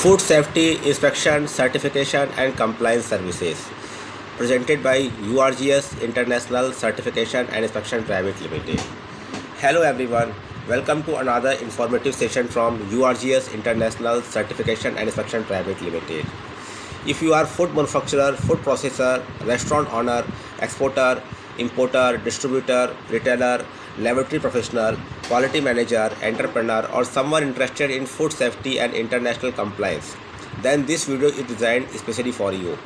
Food Safety Inspection, Certification and Compliance Services, presented by URGS International Certification and Inspection Private Limited. Hello everyone, welcome to another informative session from URGS International Certification and Inspection Private Limited. If you are food manufacturer, food processor, restaurant owner, exporter, importer, distributor, retailer, laboratory professional, quality manager, entrepreneur, or someone interested in food safety and international compliance, then this video is designed especially for you.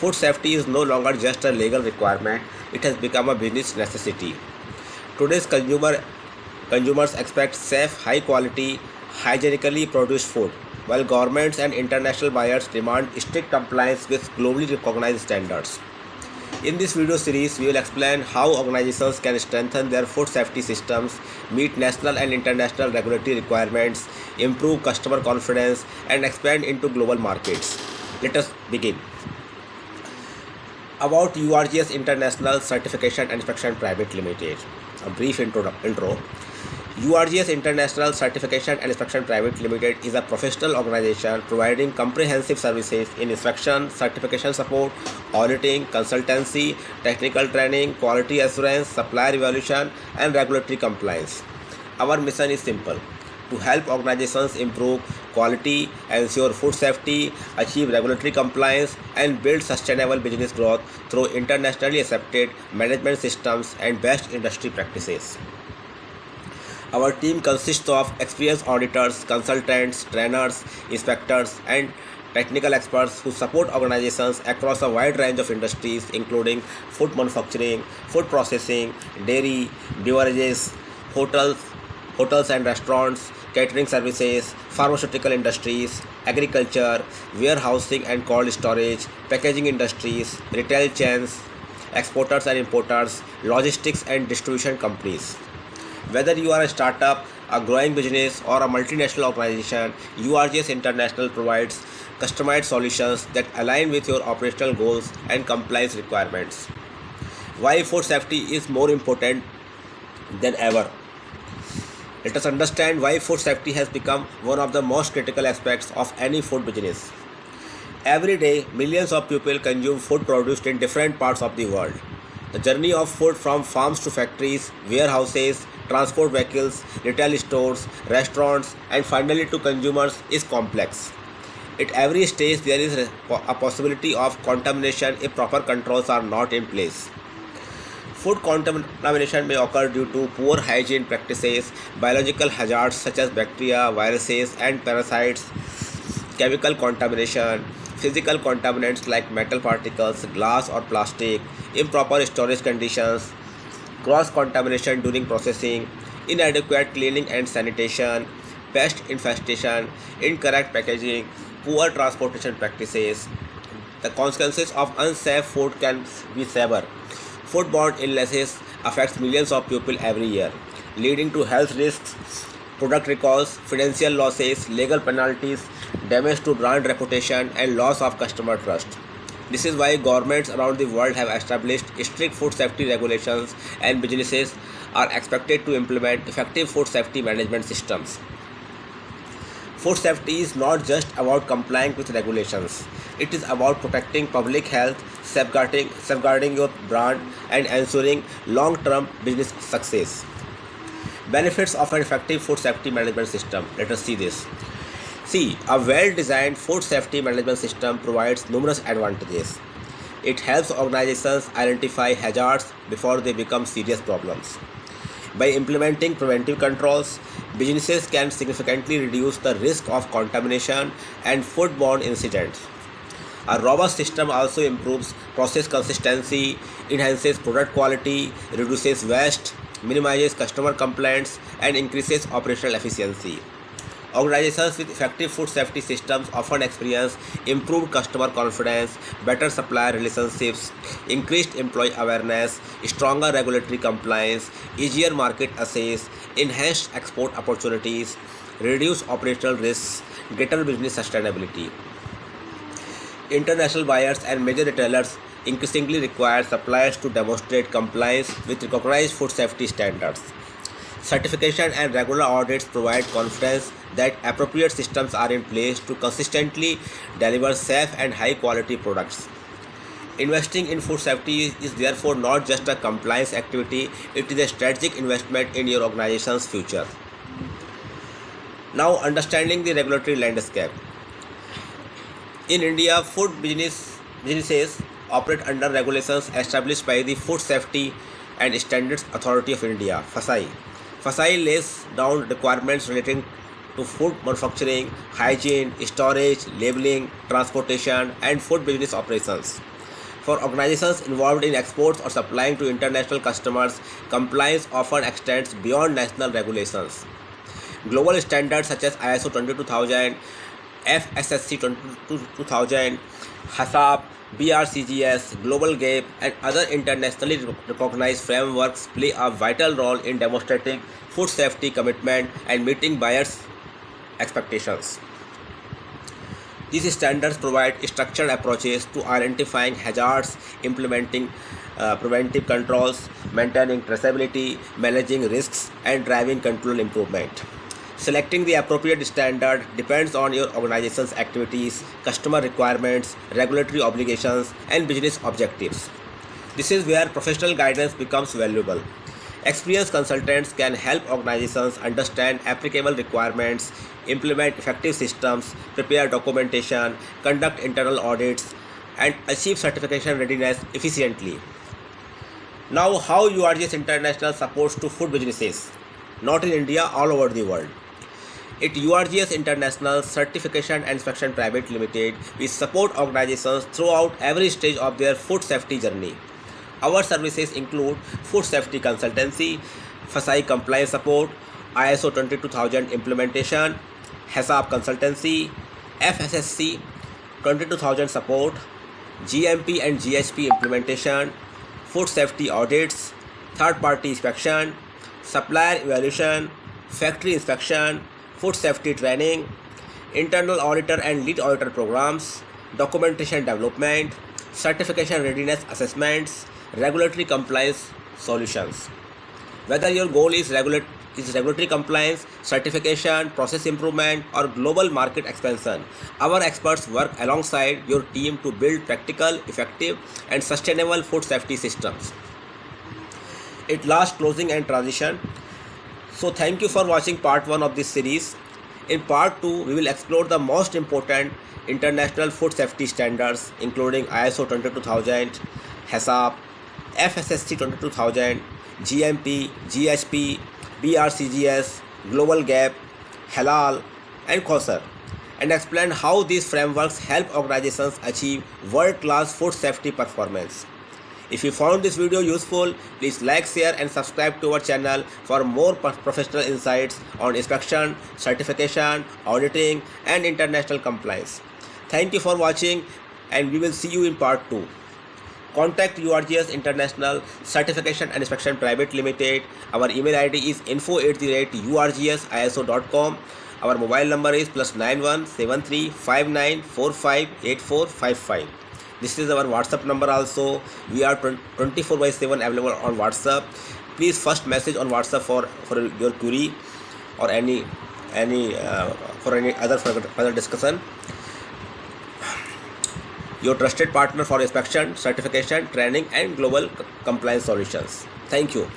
Food safety is no longer just a legal requirement, it has become a business necessity. Today's consumers expect safe, high quality, hygienically produced food, while governments and international buyers demand strict compliance with globally recognized standards. In this video series, we will explain how organizations can strengthen their food safety systems, meet national and international regulatory requirements, improve customer confidence, and expand into global markets. Let us begin. About URGS International Certification and Inspection Private Limited. A brief intro. URGS International Certification and Inspection Private Limited is a professional organization providing comprehensive services in inspection, certification support, auditing, consultancy, technical training, quality assurance, supplier evaluation, and regulatory compliance. Our mission is simple: to help organizations improve quality, ensure food safety, achieve regulatory compliance, and build sustainable business growth through internationally accepted management systems and best industry practices. Our team consists of experienced auditors, consultants, trainers, inspectors, and technical experts who support organizations across a wide range of industries including food manufacturing, food processing, dairy, beverages, hotels and restaurants, catering services, pharmaceutical industries, agriculture, warehousing and cold storage, packaging industries, retail chains, exporters and importers, logistics and distribution companies. Whether you are a startup, a growing business, or a multinational organization, URGS International provides customized solutions that align with your operational goals and compliance requirements. Why food safety is more important than ever? Let us understand why food safety has become one of the most critical aspects of any food business. Every day, millions of people consume food produced in different parts of the world. The journey of food from farms to factories, warehouses, transport vehicles, retail stores, restaurants, and finally to consumers is complex. At every stage, there is a possibility of contamination if proper controls are not in place. Food contamination may occur due to poor hygiene practices, biological hazards such as bacteria, viruses, and parasites, chemical contamination, physical contaminants like metal particles, glass or plastic, improper storage conditions, cross-contamination during processing, inadequate cleaning and sanitation, pest infestation, incorrect packaging, poor transportation practices. The consequences of unsafe food can be severe. Foodborne illnesses affect millions of people every year, leading to health risks, product recalls, financial losses, legal penalties, damage to brand reputation, and loss of customer trust. This is why governments around the world have established strict food safety regulations, and businesses are expected to implement effective food safety management systems. Food safety is not just about complying with regulations. It is about protecting public health, safeguarding your brand, and ensuring long-term business success. Benefits of an effective food safety management system. Let us see this. See, a well-designed food safety management system provides numerous advantages. It helps organizations identify hazards before they become serious problems. By implementing preventive controls, businesses can significantly reduce the risk of contamination and foodborne incidents. A robust system also improves process consistency, enhances product quality, reduces waste, minimizes customer complaints, and increases operational efficiency. Organizations with effective food safety systems often experience improved customer confidence, better supplier relationships, increased employee awareness, stronger regulatory compliance, easier market access, enhanced export opportunities, reduced operational risks, greater business sustainability. International buyers and major retailers increasingly require suppliers to demonstrate compliance with recognized food safety standards. Certification and regular audits provide confidence that appropriate systems are in place to consistently deliver safe and high quality products. Investing in food safety is therefore not just a compliance activity, it is a strategic investment in your organization's future. Now, understanding the regulatory landscape. In India, businesses operate under regulations established by the Food Safety and Standards Authority of India (FSSAI). FSSAI lays down requirements relating to food manufacturing, hygiene, storage, labeling, transportation, and food business operations. For organizations involved in exports or supplying to international customers, compliance often extends beyond national regulations. Global standards such as ISO 22000, FSSC 22000, HACCP, BRCGS, Global GAP, and other internationally recognized frameworks play a vital role in demonstrating food safety commitment and meeting buyers' expectations. These standards provide structured approaches to identifying hazards, implementing preventive controls, maintaining traceability, managing risks, and driving control improvement. Selecting the appropriate standard depends on your organization's activities, customer requirements, regulatory obligations, and business objectives. This is where professional guidance becomes valuable. Experienced consultants can help organizations understand applicable requirements, implement effective systems, prepare documentation, conduct internal audits, and achieve certification readiness efficiently. Now, how URGS International supports to food businesses, not in India, all over the world. At URGS International Certification and Inspection Private Limited, we support organizations throughout every stage of their food safety journey. Our services include food safety consultancy, FSSAI compliance support, ISO 22000 implementation, HACCP consultancy, FSSC 22000 support, GMP and GHP implementation, food safety audits, third-party inspection, supplier evaluation, factory inspection, food safety training, internal auditor and lead auditor programs, documentation development, certification readiness assessments, regulatory compliance solutions. Whether your goal is regulatory compliance, certification, process improvement, or global market expansion, our experts work alongside your team to build practical, effective, and sustainable food safety systems. At last, closing and transition. So thank you for watching part 1 of this series. In part 2, we will explore the most important international food safety standards including ISO 22000, HACCP, FSSC 22000, GMP, GHP, BRCGS, Global GAP, Halal, and Kosher, and explain how these frameworks help organizations achieve world-class food safety performance. If you found this video useful, please like, share, and subscribe to our channel for more professional insights on inspection, certification, auditing, and international compliance. Thank you for watching, and we will see you in part 2. Contact URGS International Certification and Inspection Private Limited. Our email ID is info@urgsiso.com. Our mobile number is +91 73 59 45 8455. This is our WhatsApp number also. We are 24/7 available on WhatsApp. Please first message on WhatsApp for your query or any other further discussion. Your trusted partner for inspection, certification, training, and global compliance solutions. Thank you.